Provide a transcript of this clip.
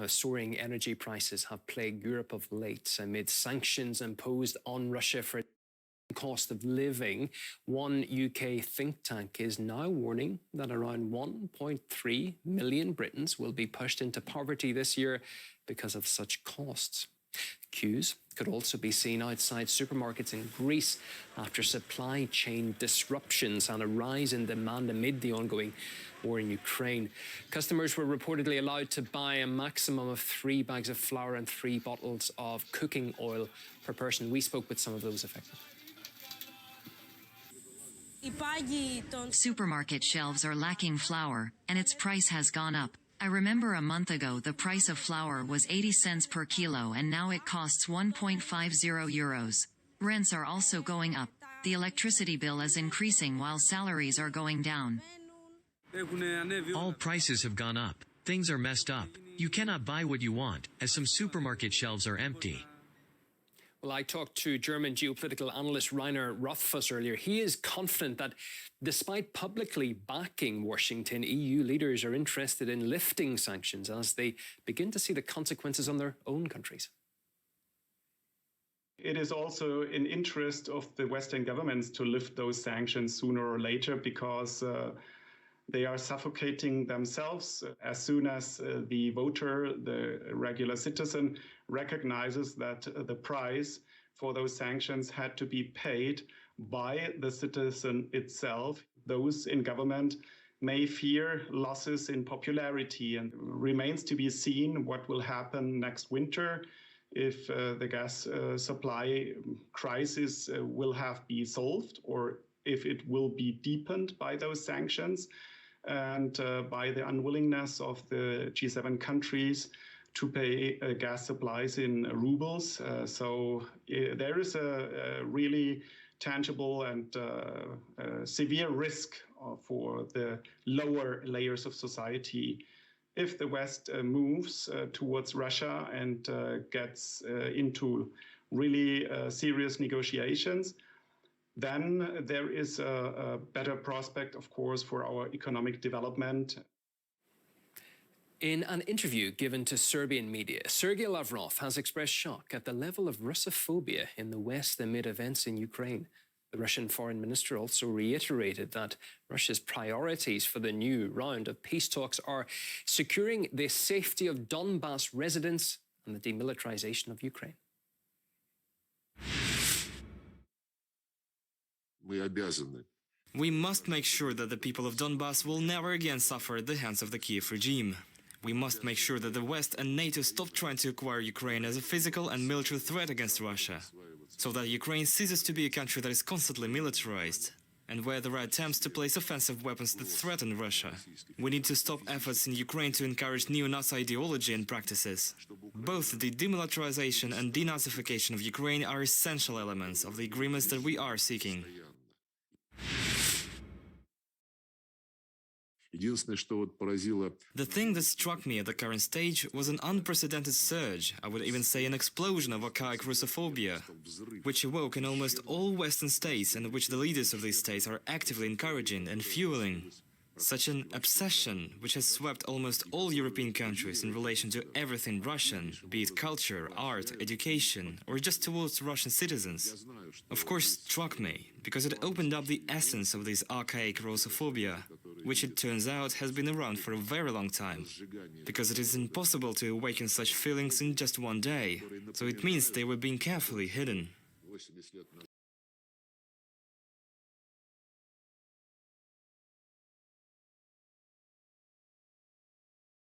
Soaring energy prices have plagued Europe of late amid sanctions imposed on Russia for cost of living. One UK think tank is now warning that around 1.3 million Britons will be pushed into poverty this year because of such costs. Queues could also be seen outside supermarkets in Greece after supply chain disruptions and a rise in demand amid the ongoing war in Ukraine. Customers were reportedly allowed to buy a maximum of 3 bags of flour and 3 bottles of cooking oil per person. We spoke with some of those affected. Supermarket shelves are lacking flour, and its price has gone up. I remember a month ago the price of flour was 80 cents per kilo and now it costs 1.50 euros. Rents are also going up. The electricity bill is increasing while salaries are going down. All prices have gone up. Things are messed up. You cannot buy what you want, as some supermarket shelves are empty. Well, I talked to German geopolitical analyst Rainer Rothfuss earlier. He is confident that despite publicly backing Washington, EU leaders are interested in lifting sanctions as they begin to see the consequences on their own countries. It is also in interest of the Western governments to lift those sanctions sooner or later because they are suffocating themselves as soon as the voter, the regular citizen, recognizes that the price for those sanctions had to be paid by the citizen itself. Those in government may fear losses in popularity, and remains to be seen what will happen next winter if the gas supply crisis will have been solved or if it will be deepened by those sanctions and by the unwillingness of the G7 countries to pay gas supplies in rubles. So there is a really tangible and severe risk for the lower layers of society if the West moves towards Russia and gets into really serious negotiations. Then there is a better prospect, of course, for our economic development. In an interview given to Serbian media, Sergei Lavrov has expressed shock at the level of Russophobia in the West amid events in Ukraine. The Russian foreign minister also reiterated that Russia's priorities for the new round of peace talks are securing the safety of Donbass residents and the demilitarization of Ukraine. We must make sure that the people of Donbass will never again suffer at the hands of the Kiev regime. We must make sure that the West and NATO stop trying to acquire Ukraine as a physical and military threat against Russia, so that Ukraine ceases to be a country that is constantly militarized, and where there are attempts to place offensive weapons that threaten Russia. We need to stop efforts in Ukraine to encourage neo-Nazi ideology and practices. Both the demilitarization and denazification of Ukraine are essential elements of the agreements that we are seeking. The thing that struck me at the current stage was an unprecedented surge, I would even say an explosion of archaic Russophobia, which awoke in almost all Western states and which the leaders of these states are actively encouraging and fueling. Such an obsession, which has swept almost all European countries in relation to everything Russian, be it culture, art, education, or just towards Russian citizens, of course struck me, because it opened up the essence of this archaic Russophobia, which it turns out has been around for a very long time, because it is impossible to awaken such feelings in just one day, so it means they were being carefully hidden.